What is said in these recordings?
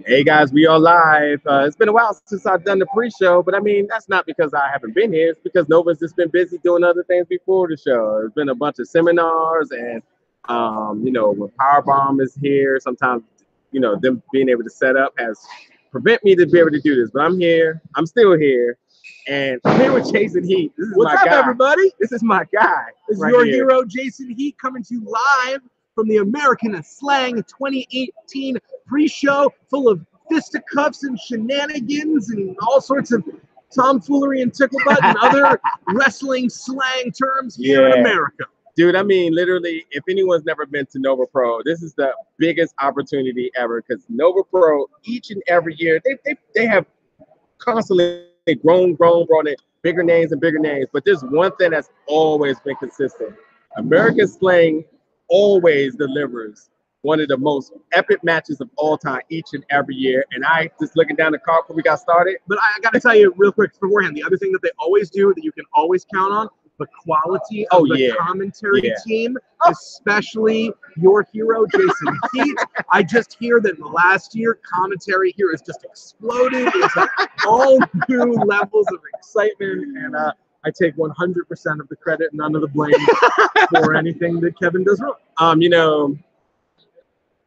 Hey guys, we are live. It's been a while since I've done the pre-show, but I mean, that's not because I haven't been here. It's because Nova's just been busy doing other things before the show. There's been a bunch of seminars and, you know, when Powerbomb is here, sometimes, you know, them being able to set up has prevent me to be able to do this. But I'm here. I'm still here. And I'm here with Jason Heat. This is What's up, everybody? This is my guy. This is your hero, Jason Heat, coming to you live from the American Slang 2018 pre-show, full of fisticuffs and shenanigans and all sorts of tomfoolery and tickle butt and other wrestling slang terms here in America. Dude, I mean, literally, if anyone's never been to Nova Pro, this is the biggest opportunity ever because Nova Pro, each and every year, they have constantly grown in bigger names and bigger names. But there's one thing that's always been consistent. American Slang always delivers one of the most epic matches of all time each and every year. And I just looking down the card before we got started. But I got to tell you real quick beforehand, the other thing that they always do that you can always count on, the quality of the commentary team, especially your hero, Jason Heat. I just hear that in the last year, commentary here has just exploded into all new levels of excitement. And I take 100% of the credit, none of the blame for anything that Kevin does wrong. You know,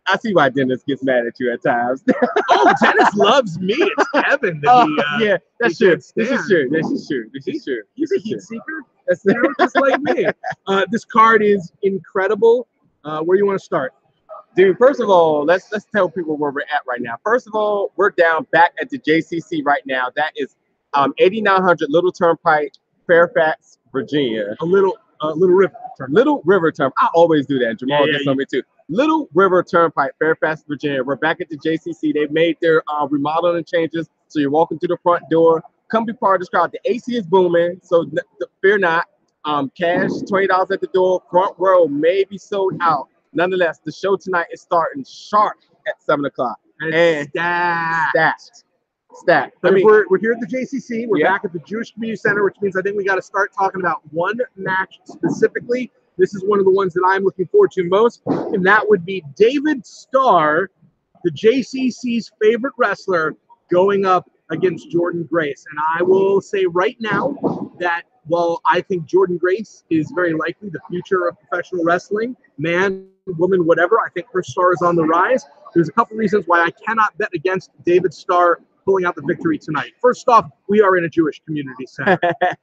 I see why Dennis gets mad at you at times. Oh, Dennis loves me. It's Kevin that yeah, that's true. This is true. He's a heat seeker. That's just like me. This card is incredible. Where you want to start? Dude, first of all, let's tell people where we're at right now. First of all, we're down back at the JCC right now. That is 8900 Little Turnpike, Fairfax, Virginia. Little River Turnpike. Little River Turnpike. I always do that. Jamal gets on me too. Little River Turnpike, Fairfax, Virginia. We're back at the JCC. They've made their remodeling changes. So you're walking through the front door. Come be part of this crowd. The AC is booming, so fear not. Cash, $20 at the door. Front row may be sold out. Nonetheless, the show tonight is starting sharp at 7 o'clock. And stacked. I mean, we're here at the JCC. We're back at the Jewish Community Center, which means I think we got to start talking about one match specifically. This is one of the ones that I'm looking forward to most, and that would be David Starr, the JCC's favorite wrestler, going up against Jordynne Grace. And I will say right now that while I think Jordynne Grace is very likely the future of professional wrestling, man, woman, whatever, I think her star is on the rise. There's a couple reasons why I cannot bet against David Starr pulling out the victory tonight. First off, we are in a Jewish community center.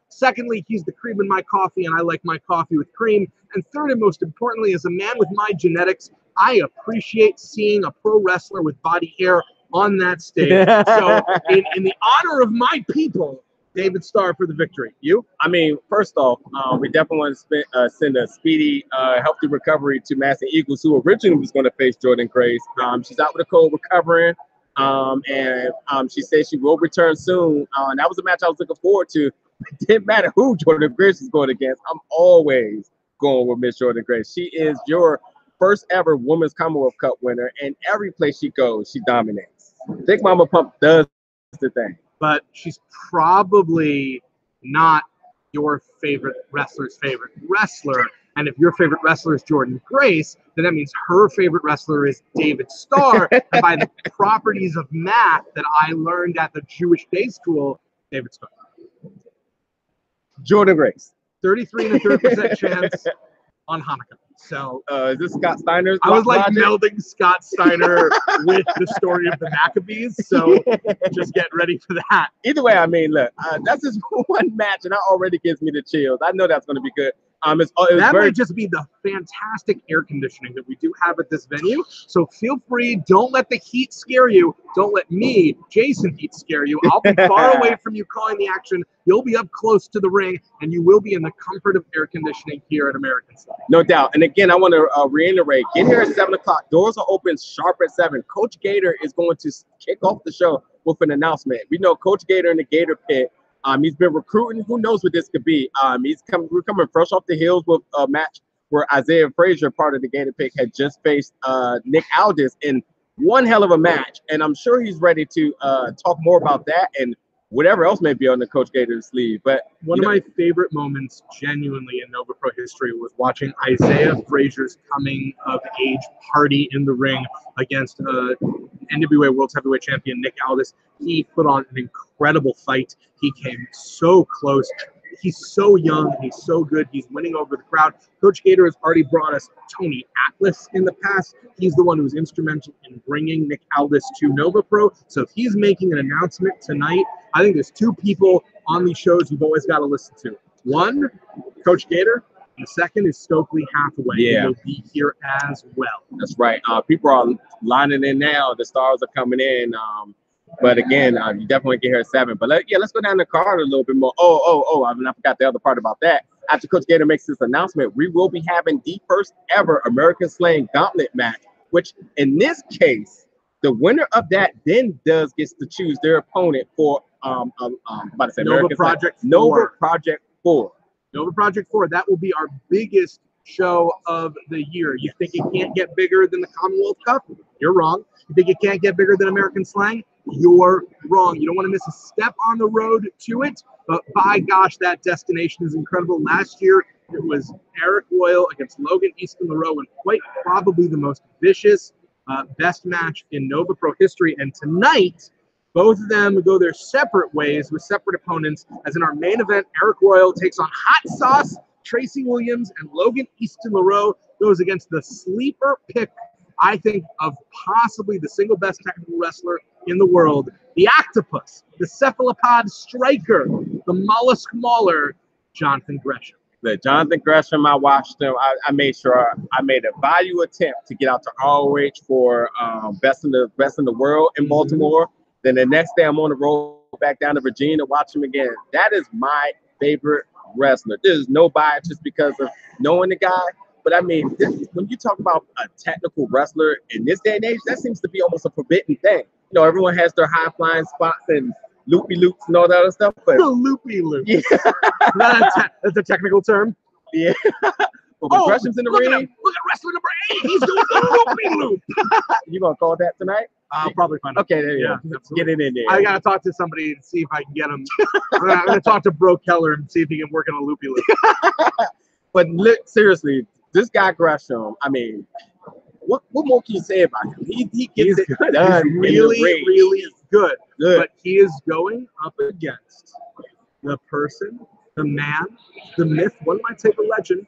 Secondly, he's the cream in my coffee, and I like my coffee with cream. And third, and most importantly, as a man with my genetics, I appreciate seeing a pro wrestler with body hair on that stage. So in the honor of my people, David Starr for the victory. You? I mean, first off, we definitely want to send a speedy, healthy recovery to Madison Eagles, who originally was going to face Jordynne Grace. She's out with a cold, recovering. And she said she will return soon. And that was a match I was looking forward to. It didn't matter who Jordynne Grace is going against. I'm always going with Miss Jordynne Grace. She is your first ever Women's Commonwealth Cup winner, and every place she goes, she dominates. Big Mama Pump does the thing. But she's probably not your favorite wrestler's favorite wrestler. And if your favorite wrestler is Jordynne Grace, then that means her favorite wrestler is David Starr. And by the properties of math that I learned at the Jewish day school, David Starr. Jordynne Grace. 33% chance on Hanukkah. So is this Scott Steiner's? I was like melding Scott Steiner with the story of the Maccabees. So just get ready for that. Either way, I mean, look, that's just one match, and that already gives me the chills. I know that's going to be good. That might just be the fantastic air conditioning that we do have at this venue. So feel free. Don't let the heat scare you. Don't let me, Jason Heat, scare you. I'll be far away from you calling the action. You'll be up close to the ring, and you will be in the comfort of air conditioning here at American Slang. No doubt. And again, I want to reiterate, get here at 7 o'clock. Doors are open sharp at 7. Coach Gator is going to kick off the show with an announcement. We know Coach Gator in the Gator pit. He's been recruiting. Who knows what this could be? We're coming fresh off the heels with a match where Isaiah Frazier, part of the Gator pick, had just faced Nick Aldis in one hell of a match. And I'm sure he's ready to talk more about that and whatever else may be on the Coach Gator's sleeve. But one of my favorite moments genuinely in Nova Pro history was watching Isaiah Frazier's coming of age party in the ring against NWA World Heavyweight Champion Nick Aldis. He put on an incredible fight. He came so close. He's so young. He's so good. He's winning over the crowd. Coach Gator has already brought us Tony Atlas in the past. He's the one who was instrumental in bringing Nick Aldis to Nova Pro. So if he's making an announcement tonight, I think there's two people on these shows you've always got to listen to. One, Coach Gator. And the second is Stokely Hathaway. Yeah. He'll be here as well. That's right. People are lining in now. The stars are coming in. But again, you definitely get here at 7. But let's go down the card a little bit more. I forgot the other part about that. After Coach Gator makes this announcement, we will be having the first ever American Slang Gauntlet match, which in this case, the winner of that then gets to choose their opponent for Nova Project 4. Nova Project 4. Nova Project 4, that will be our biggest show of the year. You think it can't get bigger than the Commonwealth Cup? You're wrong. You think it can't get bigger than American Slang? You're wrong. You don't want to miss a step on the road to it, but by gosh, that destination is incredible. Last year, it was Arik Royal against Logan, Easton, LaRoux, and quite probably the most vicious, best match in Nova Pro history. And tonight, both of them go their separate ways with separate opponents. As in our main event, Arik Royal takes on Hot Sauce Tracy Williams, and Logan Easton LaRoux goes against the sleeper pick, I think, of possibly the single best technical wrestler in the world, the octopus, the cephalopod striker, the mollusk mauler, Jonathan Gresham. Jonathan Gresham, I watched him. I made sure I made a value attempt to get out to ROH for best in the world in Baltimore. Then the next day, I'm on the road back down to Virginia to watch him again. That is my favorite wrestler. There's no bias just because of knowing the guy. But I mean, when you talk about a technical wrestler in this day and age, that seems to be almost a forbidden thing. You know, everyone has their high flying spots and loopy loops and all that other stuff. But loopy loop. Yeah. That's a technical term. Yeah. But Gresham's in the ring. Look at wrestler number 8. He's doing a loopy loop. You gonna call that tonight? I'll probably find out. Okay, there you go. Get it in there. I gotta talk to somebody and see if I can get him. I'm gonna talk to Bro Keller and see if he can work in a loopy loop. But seriously, this guy Gresham, I mean, what more can you say about him? He gets it done. He's really good. But he is going up against the person, the man, the myth, one might say the legend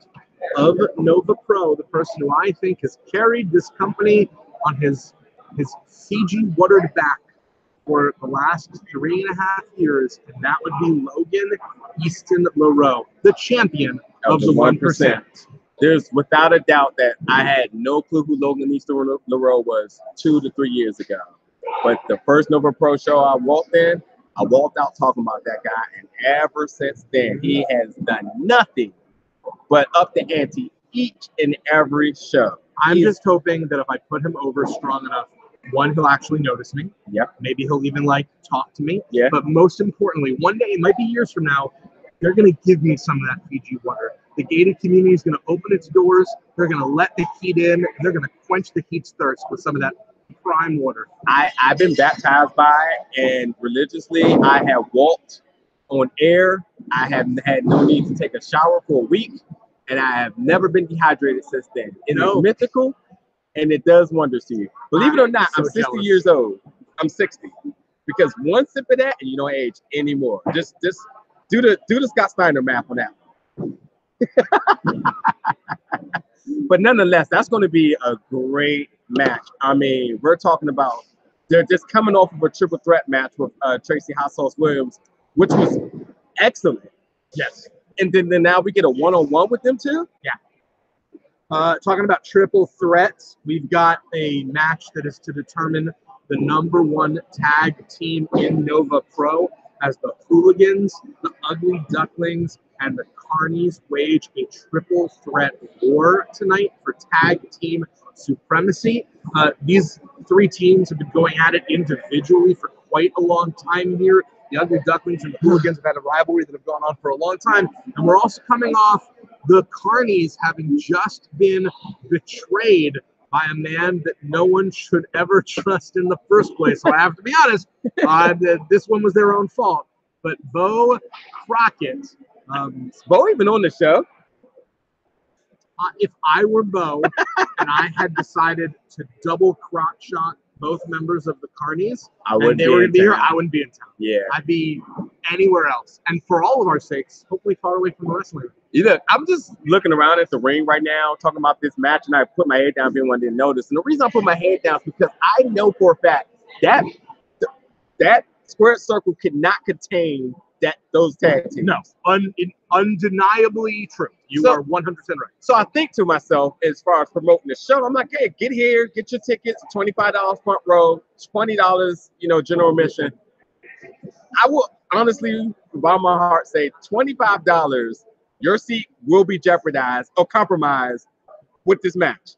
of Nova Pro, the person who I think has carried this company on his Fiji watered back for the last 3.5 years, and that would be Logan Easton LaRoux, the champion of the 1%. There's without a doubt that I had no clue who Logan Easton LaRoux was 2 to 3 years ago. But the first Nova Pro show I walked out talking about that guy, and ever since then, he has done nothing but up the ante each and every show. I'm just hoping that if I put him over strong enough, one, he'll actually notice me. Yep. Maybe he'll even talk to me. Yeah. But most importantly, one day, it might be years from now, they're going to give me some of that Fiji water. The gated community is going to open its doors. They're going to let the heat in. And they're going to quench the heat's thirst with some of that prime water. I've been baptized by it, and religiously, I have walked on air. I have had no need to take a shower for a week, and I have never been dehydrated since then. It's mythical, and it does wonders to you. Believe it or not, I'm 60 years old. I'm 60 because one sip of that, and you don't age anymore. Just do the Scott Steiner math on that. But nonetheless, that's going to be a great match. I mean, we're talking about they're just coming off of a triple threat match with Tracy Hot Sauce Williams, which was excellent. Yes. And then now we get a one-on-one with them too? Yeah. Talking about triple threats, we've got a match that is to determine the #1 tag team in Nova Pro as the Hooligans, the Ugly Ducklings, and the Carnies wage a triple threat war tonight for tag team supremacy. These 3 teams have been going at it individually for quite a long time here. The Ugly Ducklings and the Hooligans have had a rivalry that have gone on for a long time. And we're also coming off the Carnies having just been betrayed by a man that no one should ever trust in the first place. So I have to be honest, this one was their own fault. But Bo Crockett. Bo even on the show. if I were Bo and I had decided to double crotch shot both members of the Carnies, and they were going to be here, I wouldn't be in town. Yeah. I'd be anywhere else. And for all of our sakes, hopefully far away from the wrestling. Look, I'm just looking around at the ring right now, talking about this match, and I put my head down if anyone didn't notice. And the reason I put my head down is because I know for a fact that that square circle could not contain those tag teams. No, undeniably true. You are 100% right. So I think to myself, as far as promoting the show, I'm like, hey, get here, get your tickets, $25 front row, $20, general admission. I will honestly, by my heart, say $25, your seat will be jeopardized or compromised with this match.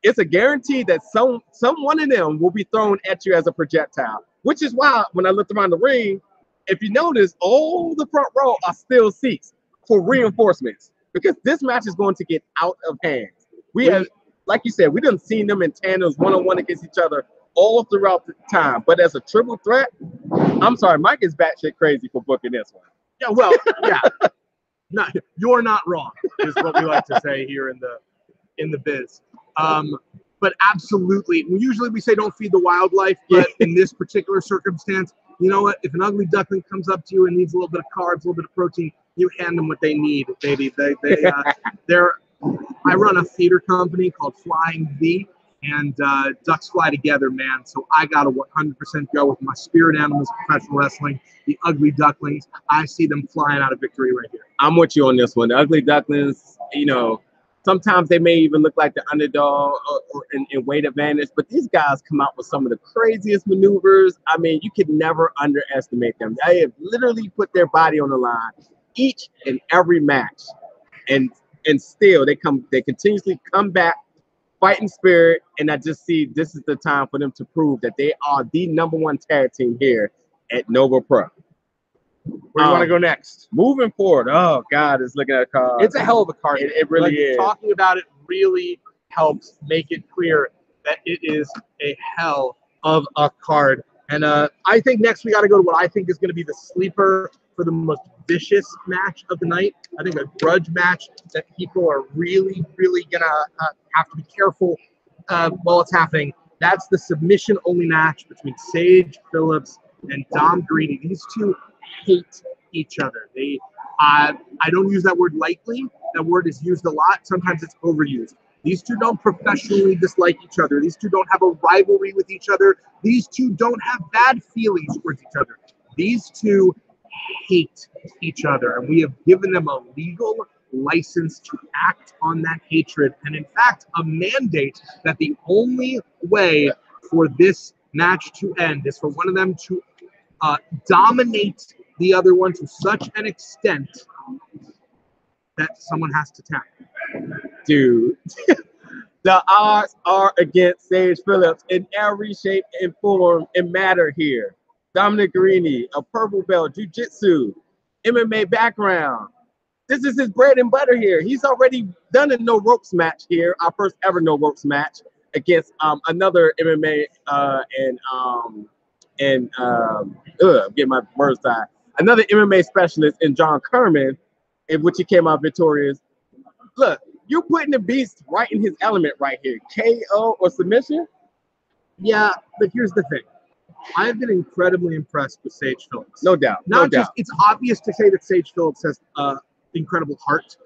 It's a guarantee that some one of them will be thrown at you as a projectile, which is why when I looked around the ring, if you notice, all the front row are still seats for reinforcements because this match is going to get out of hand. We have, like you said, we done seen them in tandems one-on-one against each other all throughout the time. But as a triple threat, I'm sorry, Mike is batshit crazy for booking this one. Yeah, well, yeah. No, you're not wrong, is what we like to say here in the biz. But absolutely, usually we say don't feed the wildlife, but in this particular circumstance, you know what? If an ugly duckling comes up to you and needs a little bit of carbs, a little bit of protein, you hand them what they need, baby. I run a theater company called Flying V, and ducks fly together, man. So I got to 100% go with my spirit animals of professional wrestling, the ugly ducklings. I see them flying out of victory right here. I'm with you on this one. The ugly ducklings, sometimes they may even look like the underdog or in weight advantage, but these guys come out with some of the craziest maneuvers. I mean, you could never underestimate them. They have literally put their body on the line each and every match, and still they continuously come back, fighting spirit, and I just see this is the time for them to prove that they are the #1 tag team here at Nova Pro. Where do you want to go next? Moving forward, oh God, it's looking at a card. It's a hell of a card. It really is. Talking about it really helps make it clear that it is a hell of a card. And I think next we got to go to what I think is going to be the sleeper for the most vicious match of the night. I think a grudge match that people are really, really going to have to be careful while it's happening. That's the submission-only match between Sage Phillips and Dom Garrini. These two hate each other. I don't use that word lightly. That word is used a lot. Sometimes it's overused. These two don't professionally dislike each other. These two don't have a rivalry with each other. These two don't have bad feelings towards each other. These two hate each other, and we have given them a legal license to act on that hatred, and in fact, a mandate that the only way for this match to end is for one of them to dominate the other one to such an extent that someone has to tap. Dude, the odds are against Sage Phillips in every shape and form and matter here. Dominic Garrini, a purple belt, jiu-jitsu, MMA background. This is his bread and butter here. He's already done a no ropes match here, our first ever no ropes match against another MMA get my words tied. Another MMA specialist in John Kerman, in which he came out victorious. Look, you're putting the beast right in his element right here. KO or submission? Yeah, but here's the thing. I've been incredibly impressed with Sage Phillips. No doubt. It's obvious to say that Sage Phillips has incredible heart.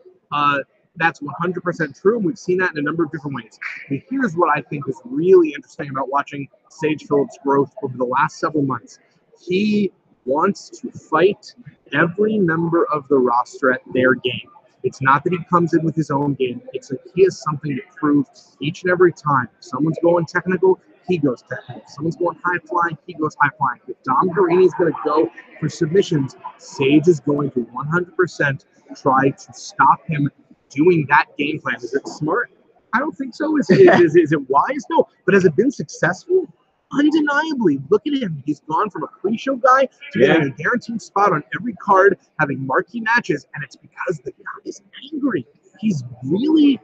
That's 100% true, and we've seen that in a number of different ways. But here's what I think is really interesting about watching Sage Phillips' growth over the last several months. He wants to fight every member of the roster at their game. It's not that he comes in with his own game. It's that he has something to prove each and every time. If someone's going technical, he goes technical. If someone's going high-flying, he goes high-flying. If Dom Garrini is going to go for submissions, Sage is going to 100% try to stop him doing that game plan. Is it smart? I don't think so. Is it wise? No. But has it been successful? Undeniably. Look at him. He's gone from a pre-show guy to getting a guaranteed spot on every card, having marquee matches, and it's because the guy is angry. He's really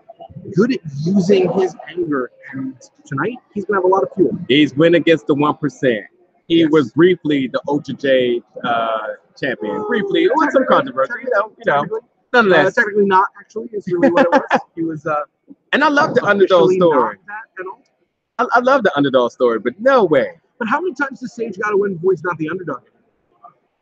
good at using his anger, and tonight he's going to have a lot of fuel. He's win against the 1%. He was briefly the OJ champion. Briefly, with some controversy, you know. Nonetheless, technically not actually is really what it was. He was. And I love the underdog story. I love the underdog story, but no way. But how many times does Sage got to win before he's not the underdog?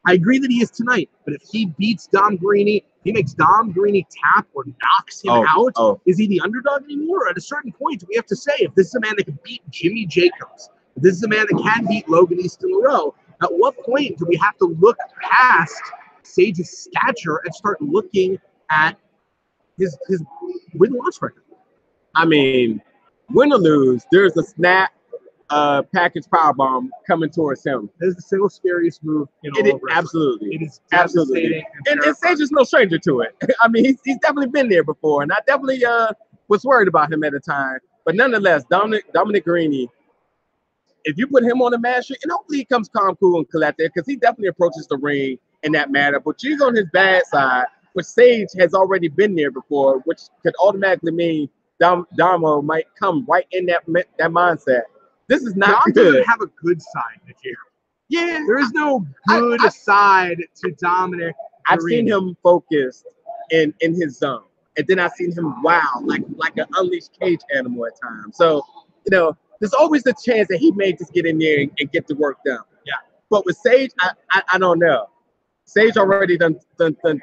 I agree that he is tonight, but if he beats Dom Garrini, he makes Dom Garrini tap or knocks him out, is he the underdog anymore? At a certain point, we have to say, if this is a man that can beat Jimmy Jacobs, if this is a man that can beat Logan, Easton, LaRoux, at what point do we have to look past Sage's stature and start looking at his win-loss record? I mean, win or lose, there's a snap package powerbomb coming towards him. That is the single scariest move in all of wrestling. Absolutely. It is absolutely. And Sage is no stranger to it. I mean, he's definitely been there before, and I definitely was worried about him at the time. But nonetheless, Dominic Garrini, if you put him on the match, and hopefully he comes calm, cool, and collected, because he definitely approaches the ring in that manner. But she's on his bad side, which Sage has already been there before, which could automatically mean Damo might come right in that mindset. This is not Dom good. Doesn't have a good side this year. Yeah, there is no good side to Dominic. I've seen him focused in his zone, and then I've seen him like an unleashed cage animal at times. So there's always the chance that he may just get in there and get the work done. Yeah, but with Sage, I don't know. Sage already done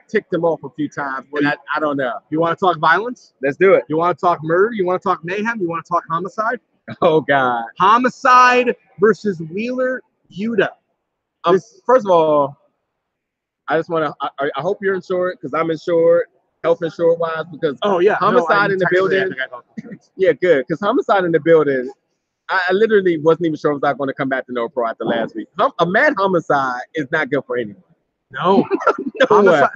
ticked him off a few times, but I don't know. You want to talk violence? Let's do it. You want to talk murder? You want to talk mayhem? You want to talk homicide? Oh, God. Homicide versus Wheeler Yuta. First of all, I just want to, I hope you're insured, because I'm insured, health insured wise, because homicide in the building. Yeah, good. Because homicide in the building, I literally wasn't even sure if I was going to come back to No Pro after last week. A mad homicide is not good for anyone. No.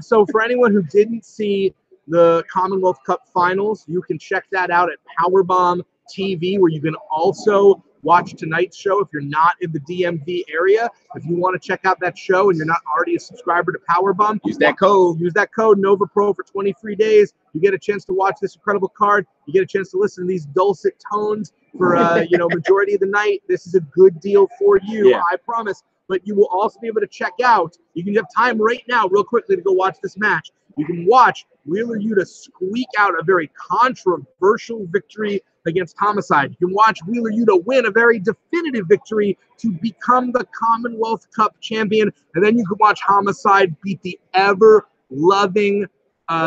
So for anyone who didn't see the Commonwealth Cup finals, you can check that out at Powerbomb TV, where you can also watch tonight's show if you're not in the DMV area. If you want to check out that show and you're not already a subscriber to Powerbomb, use that code NovaPro for 23 days. You get a chance to watch this incredible card. You get a chance to listen to these dulcet tones for majority of the night. This is a good deal for you, I promise. But you will also be able to check out, you can have time right now real quickly to go watch this match. You can watch Wheeler Yuta squeak out a very controversial victory against Homicide. You can watch Wheeler Yuta win a very definitive victory to become the Commonwealth Cup champion. And then you can watch Homicide beat the ever-loving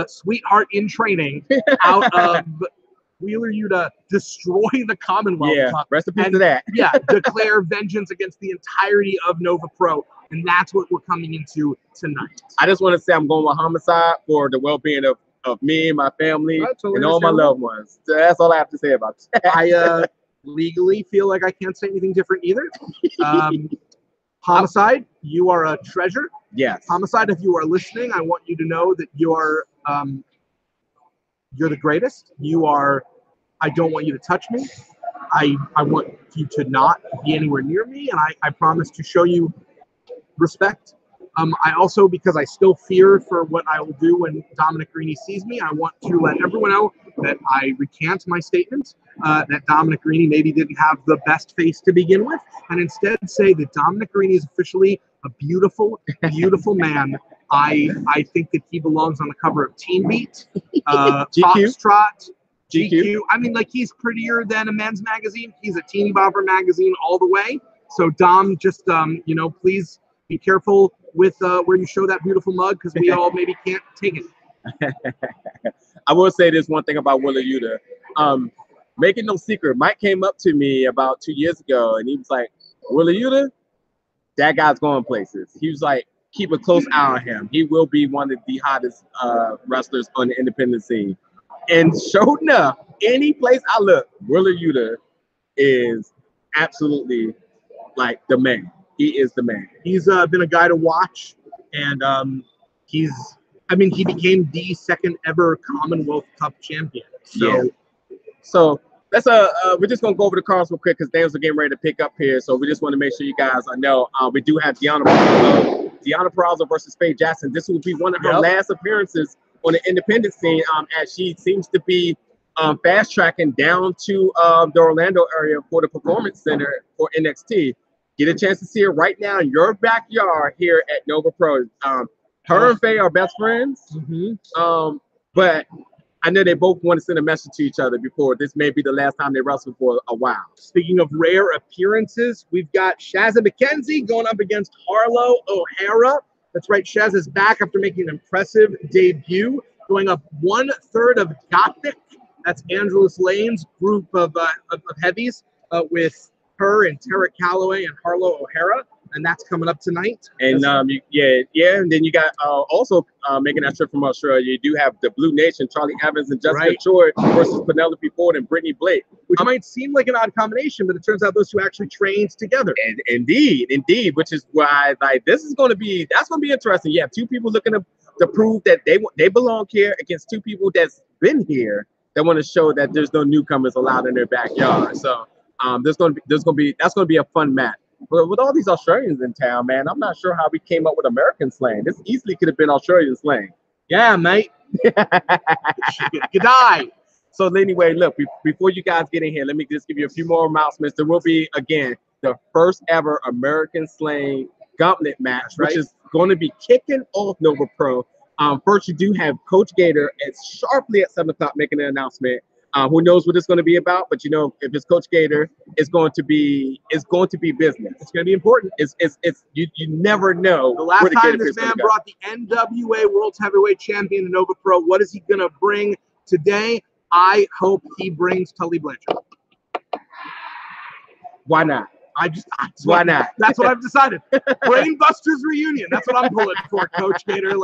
sweetheart in training out of Wheeler Yuta, destroy the Commonwealth Cup. Rest in peace to that. Declare vengeance against the entirety of Nova Pro. And that's what we're coming into tonight. I just want to say I'm going with Homicide for the well-being of me and my family and all my loved ones. So that's all I have to say about it. I legally feel like I can't say anything different either. Homicide, you are a treasure. Yes. Homicide, if you are listening, I want you to know that you are you're the greatest. You are, I don't want you to touch me. I want you to not be anywhere near me, and I promise to show you respect. I also, because I still fear for what I will do when Dominic Garrini sees me, I want to let everyone know that I recant my statement that Dominic Garrini maybe didn't have the best face to begin with, and instead say that Dominic Garrini is officially a beautiful, beautiful man. I think that he belongs on the cover of Teen Beat, Foxtrot, GQ. I mean, like, he's prettier than a men's magazine. He's a teeny bopper magazine all the way. So Dom, just please be careful with where you show that beautiful mug, because we all maybe can't take it. I will say this one thing about Wheeler Yuta. Make it no secret, Mike came up to me about 2 years ago, and he was like, Wheeler Yuta, that guy's going places. He was like, keep a close eye on him. He will be one of the hottest wrestlers on the independent scene. And sure enough, any place I look, Wheeler Yuta is absolutely like the man. He is the man. He's been a guy to watch, and he became the second ever Commonwealth Cup champion. So let's we're just gonna go over the cards real quick, because Daniels are getting ready to pick up here. So we just want to make sure you guys know we do have Deonna Purrazzo versus Faye Jackson. This will be one of her last appearances on the independent scene, as she seems to be fast tracking down to the Orlando area for the Performance Center for NXT. Get a chance to see her right now in your backyard here at Nova Pro. Her and Faye are best friends. But I know they both want to send a message to each other before this may be the last time they wrestle for a while. Speaking of rare appearances, we've got Shazza McKenzie going up against Harlow O'Hara. That's right, Shazza's back after making an impressive debut, going up 1/3 of Gothic. That's Angelus Lane's group of heavies with her and Tara Calloway and Harlow O'Hara. And that's coming up tonight. And and then you got also making that trip from Australia. You do have the Blue Nation, Charlie Evans and Jessica Choi versus Penelope Ford and Brittany Blake, which might seem like an odd combination, but it turns out those two actually trained together. And indeed, which is why that's going to be interesting. You have two people looking to prove that they belong here against two people that's been here that want to show that there's no newcomers allowed in their backyard. So that's going to be a fun match. But with all these Australians in town, man, I'm not sure how we came up with American slang. This easily could have been Australian slang. Yeah, mate. Good eye. So anyway, look, before you guys get in here, let me just give you a few more announcements. There will be, again, the first ever American slang gauntlet match, which is going to be kicking off Nova Pro. First, you do have Coach Gator sharply at 7 o'clock making an announcement. Who knows what it's going to be about? But you know, if it's Coach Gator, it's going to be business. It's going to be important. You never know. The last time this man brought the NWA World Heavyweight Champion to Nova Pro, what is he going to bring today? I hope he brings Tully Blanchard. Why not? Why not? That's what I've decided. Brainbusters reunion. That's what I'm pulling for, Coach Gator.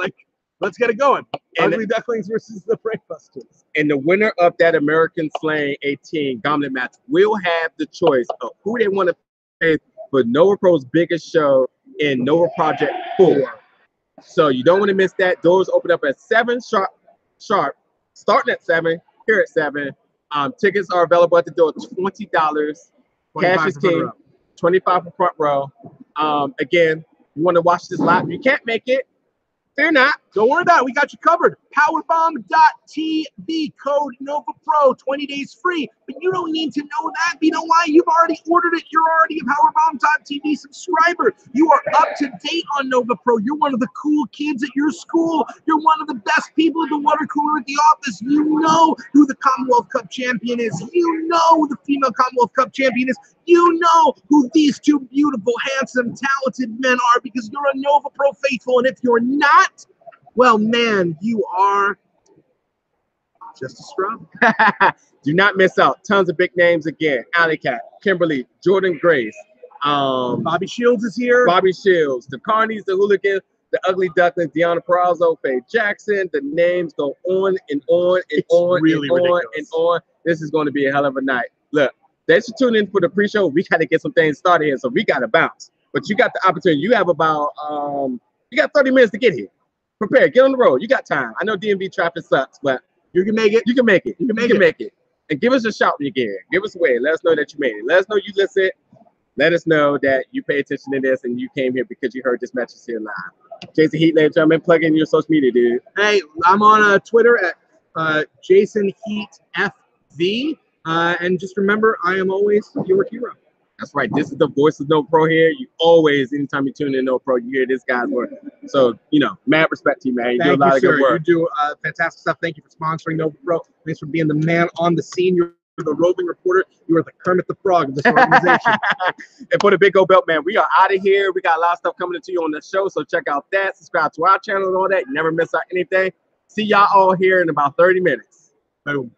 Let's get it going. Ugly Ducklings versus the Brainbusters. And the winner of that American Slang 18 gauntlet match will have the choice of who they want to pay for Nova Pro's biggest show in Nova Project 4. So you don't want to miss that. Doors open up at 7 sharp, starting at 7, here at 7. Tickets are available at the door, $20. Cash is king, $25 for front row. Again, you want to watch this live. If you can't make it, fear not. Don't worry about it. We got you covered. Powerbomb.tv, code NovaPro, 20 days free. But you don't need to know that. You know why? You've already ordered it. You're already a Powerbomb.tv subscriber. You are up to date on Nova Pro. You're one of the cool kids at your school. You're one of the best people at the water cooler at the office. You know who the Commonwealth Cup champion is. You know who the female Commonwealth Cup champion is. You know who these two beautiful, handsome, talented men are because you're a Nova Pro faithful. And if you're not, well, man, you are just a scrub. Do not miss out. Tons of big names again. Allie Kat, Kimber Lee, Jordynne Grace. Bobby Shields is here. Bobby Shields. The Carnies, the Hooligans, the Ugly Ducklings, Deonna Purrazzo, Faye Jackson. The names go on and on and on and on and on. This is going to be a hell of a night. Look, they should tune in for the pre-show. We got to get some things started here, so we got to bounce. But you got the opportunity. You have about, you got 30 minutes to get here. Prepare. Get on the road. You got time. I know DMV traffic sucks, but you can make it. You can make it. You can make it. And give us a shout when you get here. Give us a wave. Let us know that you made it. Let us know you listen. Let us know that you pay attention to this and you came here because you heard this match is here live. Jason Heat, ladies and gentlemen, plug in your social media, dude. Hey, I'm on Twitter at Jason Heat FV. And just remember, I am always your hero. That's right. This is the voice of Nova Pro here. You always, anytime you tune in Nova Pro, you hear this guy's word. So, you know, mad respect to you, man. You do a lot of good work. You do fantastic stuff. Thank you for sponsoring Nova Pro. Thanks for being the man on the scene. You're the roving reporter. You are the Kermit the Frog of this organization. And for the Big Gold Belt, man, we are out of here. We got a lot of stuff coming to you on the show. So check out that. Subscribe to our channel and all that. You never miss out anything. See y'all all here in about 30 minutes. Boom.